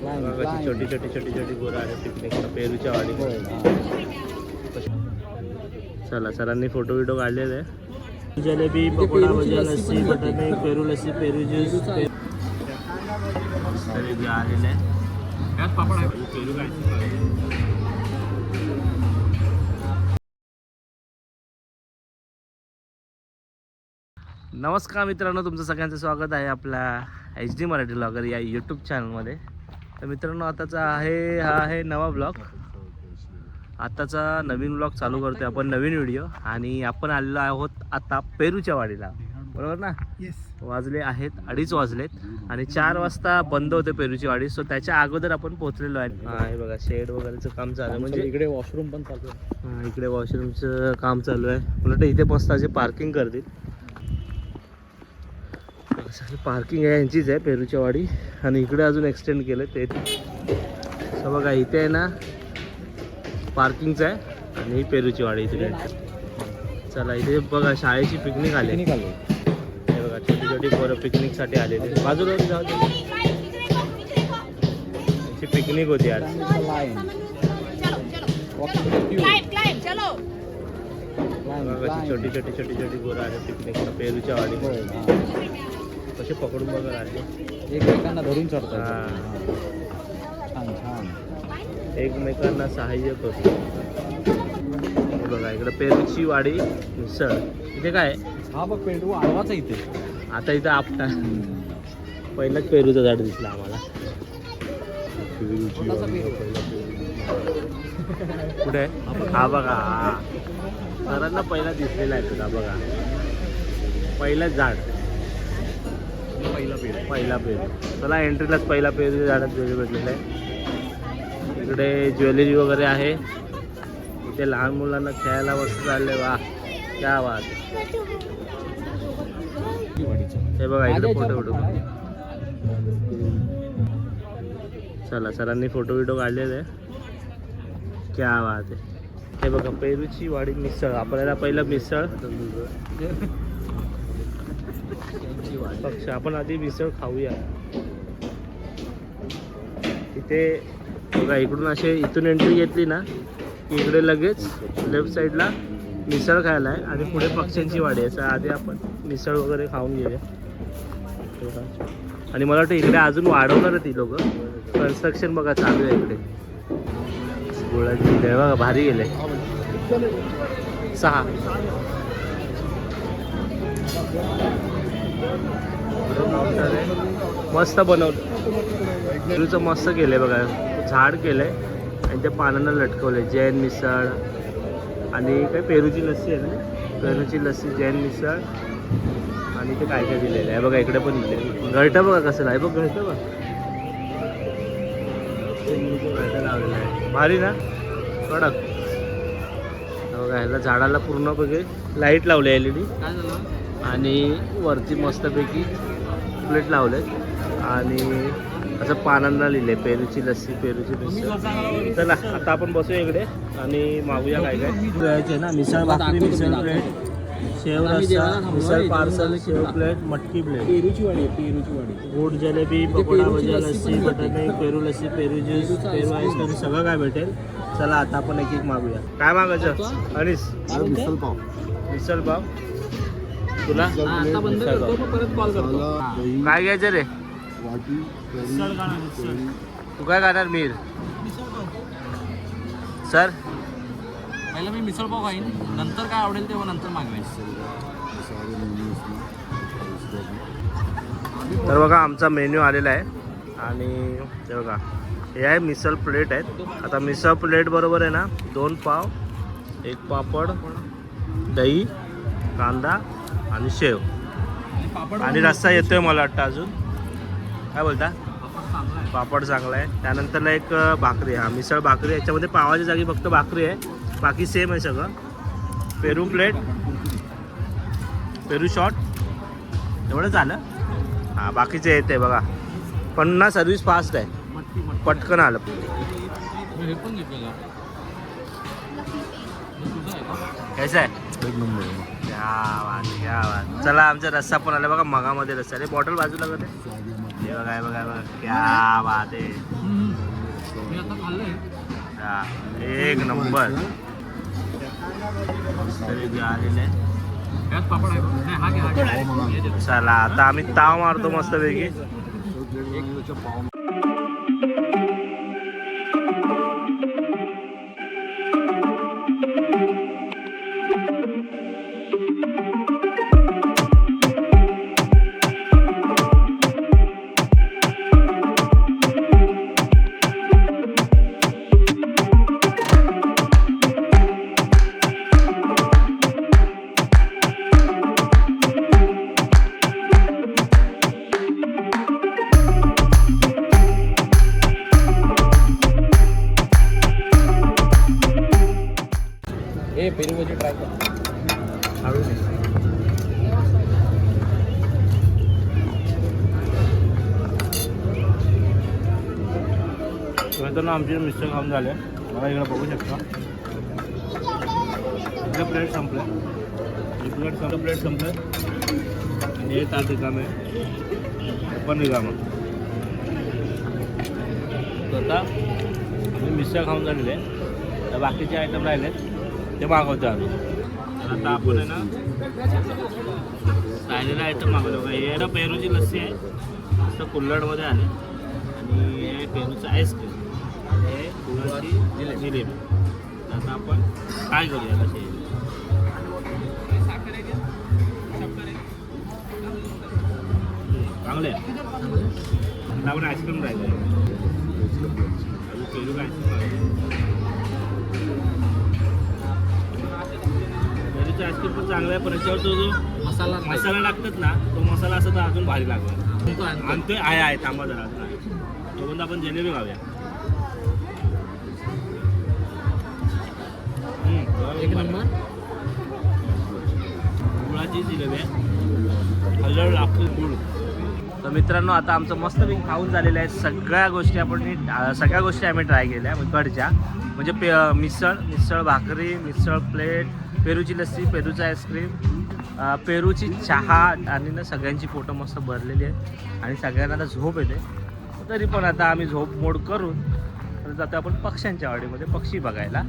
छोटी छोटी छोटी छोटी बोरं आले पिकनिकला पेरूच्या वाडी. चला सरांनी फोटो बिटो काढलेले आहे. जलेबी, पकोडा, भजी, लस्सी, बटाटे, पेरू लस्सी, पेरू ज्यूस आलेले आहे. पेरू काय नमस्कार मित्रांनो, तुमचं सगळ्यांचं स्वागत आहे आपल्या HD मराठी ब्लॉगर या यूट्यूब चॅनलमध्ये. तर मित्रांनो, आताचा हा आहे नवा ब्लॉग. आताचा नवीन ब्लॉग चालू करतोय आपण, नवीन व्हिडिओ. आणि आपण आलेलो आहोत आता पेरूच्या वाडीला, बरोबर ना? वाजले आहेत 2:30 वाजलेत आणि 4 वाजता बंद होते पेरूची वाडी. सो त्याच्या अगोदर आपण पोहोचलेलो आहे. हे बघा शेड वगैरेचं काम चालू आहे, म्हणजे इकडे वॉशरूम पण चालू आहे. इकडे वॉशरूमचं काम चालू आहे. मला इथे मस्त असे पार्किंग करतील. पार्किंग आहे यांचीच आहे पेरूच्या वाडी. आणि इकडे अजून एक्सटेंड केलं ते. बघा इथे आहे ना पार्किंगचं आहे आणि ही पेरूची वाडी इथे. चला इथे बघा शाळेची पिकनिक आली. हे बघा छोटी छोटी पोरं पिकनिकसाठी आलेली. बाजूला जाऊ पिकनिक होती आज. छोटी छोटी छोटी छोटी पोरं आले पिकनिकला पेरूच्या वाडी. कसे पकडून बघा आले, एकमेकांना धरून चढतात. एकमेकांना सहाय्य करतो. बघा इकडे पेरूची वाडी मिसळ. इथे काय हा बघ पेरू आडवाच आहे इथे. आता इथं आपटा पहिलाच पेरूचं झाड दिसलं आम्हाला. कुठे हा बघा, सरांना पहिला दिसलेला आहे तुला. बघा पहिलाच झाड, पहिला पेरू. चला एंट्रीलाच पहिला पेरू झाडात भेटलेला आहे. इकडे ज्वेलरी वगैरे आहे. इथे लहान मुलांना खेळायला वस्तू चालले. वा क्या बात. हे बघा इकडे फोटो चला सरांनी फोटो बिटो काढलेले आहे. क्या बात आहे. हे बघा पेरूची वाडी मिसळ. आपल्याला पहिलं मिसळ पक्ष आपण आधी मिसळ खाऊया. इथे बघा इकडून असे इथून एंट्री घेतली ना की इकडे लगेच लेफ्ट साईडला मिसळ खायला आहे आणि पुढे पक्ष्यांची वाडी आहे. आधी आपण मिसळ वगैरे खाऊन घेऊया. आणि मला वाटतं इकडे अजून वाढवणार ती लोक. कन्स्ट्रक्शन बघा चालू आहे इकडे. गोळाची इथे बघा भारी गेले. 6 मस्त बनवलं. पेरूचं मस्त केलंय बघा. झाड केलंय आणि त्या पानांना लटकवलंय. जैन मिसळ आणि काय पेरूची लस्सी आहे ना, पेरूची लस्सी, जैन मिसळ आणि ते काय काय दिलेलं आहे बघा. इकडे पण दिले. घरटं बघा कसं आहे बघ. घरटं बघ लावलेलं आहे भारी ना, कडक. बघा ह्याला झाडाला पूर्ण बघे लाईट लावले LED आणि वरती मस्तपैकी प्लेट लावले आणि असं पानांना लिहिले पेरूची लस्सी, पेरूची मिसळ. चला आता आपण बसूया इकडे आणि मागूया काय काय द्यायचे ना. मिसळ भाकरी, मिसळ प्लेट, शेव रस्सा, मिसळ पार्सल, शेव प्लेट, मटकी प्लेट, पेरूची वाडी, पेरूची वाडी, गोड जलेबी, पकोडा, भजी, लस्सी, बटाटे, पेरू लस्सी, पेरू ज्यूस, पेरू आईस्क्रीम सगळं काय भेटेल. चला आता आपण एक एक मागूया. काय मागायचं अनिस? मिसळ पाव. मिसळ पाव तुला परत कॉल करतो. काय घ्यायचं रे? तू काय खाणार? मीर सर पहिलं मी मिसळ पाव खाईन, नंतर काय आवडेल तेव्हा नंतर मागवेन. तर बघा आमचा मेन्यू आलेला आहे आणि हे बघा हे आहे मिसळ प्लेट आहेत. आता मिसळ प्लेट बरोबर आहे ना 2 पाव, 1 पापड, दही, कांदा आणि शेव आणि रस्सा येतोय मला वाटतं अजून. काय बोलता? पापड चांगला आहे. त्यानंतरला एक भाकरी. हा मिसळ भाकरी. याच्यामध्ये पावाच्या जागी फक्त भाकरी आहे, बाकी सेम आहे सगळं. पेरू प्लेट, पेरू शॉट एवढं झालं. हां बाकीचे येते बघा. पण ना सर्विस फास्ट आहे, पटकन आलं. कैसा आहे? क्या बात. चला आमचा रस्सा पण आला बघा. मगामध्ये रस्सा. बॉटल बाजूला करते. हे बघा हे बघा बघा. क्या बात आहे. मी आता खाल्लंय. हा, एक नंबर मस्तपैकी आलेलं आहे. त्यात पापड आहे बघ. नाही, हा घे, हा घे. हे दे. चला आता आम्ही ताव मारतो मस्तपैकी. हे पेरू भजी ट्राय कर. मित्रांनो आमचे मिस्टर खाऊन झाले. मला इकडे बघू शकता इकडे प्लेट संपले. प्लेट संपले आणि हे ताट रिकाम आहे. पण रिकामं. तर आता आम्ही मिसळ खाऊन झालेले. तर बाकीचे आयटम राहिले ते मागवतो आम्ही. तर आता आपण आहे ना राहिलेला आयटम मागवतो. हे ना पेरूची लस्सी आहे. मस्त कुल्हडमध्ये आले. आणि हे पेरूचं आईस्क्रीम. हे गुळाची जिलेबी. आता आपण काय करूया कसे चांगले आहे. आता आपण आईस्क्रीम राहिलं. पेरू आईस्क्रीम पेरूचं आईस्क्रीम पण चांगलं आहे. पण याच्यावर तो जो मसाला टाकतात ना तो मसाला असं तर अजून भारी लागला. आणतोय आहे थांबा जरा अजून आहे. तोपर्यंत आपण जिलेबी खाऊया. एक नंबर गुळाची जिलेबी आहे. हलळ लागतो गुळ. तर मित्रांनो आता आमचं मस्तपैकी खाऊन झालेलं आहे. सगळ्या गोष्टी आम्ही ट्राय केल्या इकडच्या. म्हणजे मिसळ भाकरी, मिसळ प्लेट, पेरूची लस्सी, पेरूचं आईस्क्रीम, पेरूची चहा आणि ना सगळ्यांची पोटं मस्त भरलेली आहेत. आणि सगळ्यांना आता झोप येते. तरी पण आता आम्ही झोप मोड करून जातो आपण पक्ष्यांच्या वाडीमध्ये पक्षी बघायला.